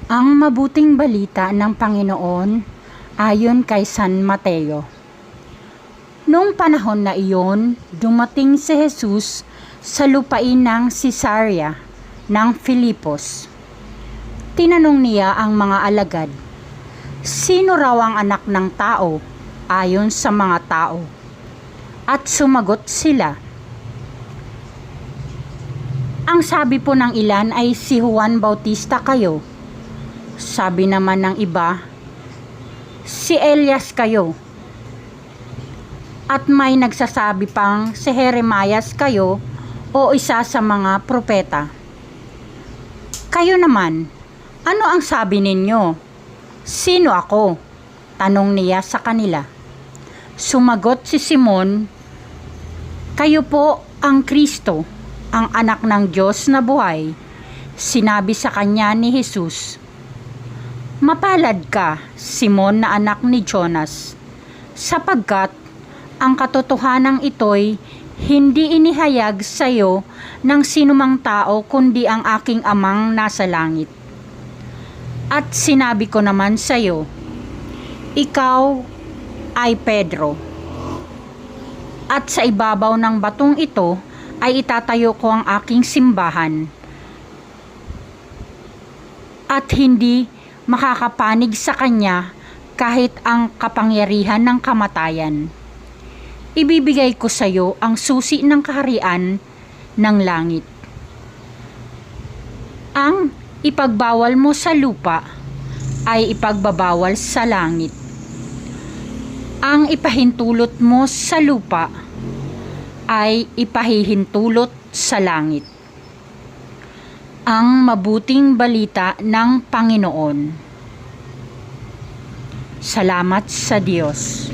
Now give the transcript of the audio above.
Ang mabuting balita ng Panginoon ayon kay San Mateo. Noong panahon na iyon, dumating si Jesus sa lupain ng Cesarea ng Filipos. Tinanong niya ang mga alagad, "Sino raw ang anak ng tao ayon sa mga tao?" At sumagot sila, "Ang sabi po ng ilan ay si Juan Bautista kayo. Sabi naman ng iba, si Elias kayo. At may nagsasabi pang si Jeremias kayo o isa sa mga propeta. Kayo naman, ano ang sabi ninyo? Sino ako?" Tanong niya sa kanila. Sumagot si Simon, "Kayo po ang Kristo, ang anak ng Diyos na buhay." Sinabi sa kanya ni Jesus, "Mapalad ka, Simon na anak ni Jonas, sapagkat ang katotohanan ito'y hindi inihayag sa iyo ng sinumang tao kundi ang aking Amang nasa langit. At sinabi ko naman sa iyo, ikaw ay Pedro. At sa ibabaw ng batong ito ay itatayo ko ang aking simbahan. At hindi makakapanig sa kanya kahit ang kapangyarihan ng kamatayan. Ibibigay ko sa iyo ang susi ng kaharian ng langit. Ang ipagbawal mo sa lupa ay ipagbabawal sa langit. Ang ipahintulot mo sa lupa ay ipahihintulot sa langit." Ang mabuting balita ng Panginoon. Salamat sa Diyos.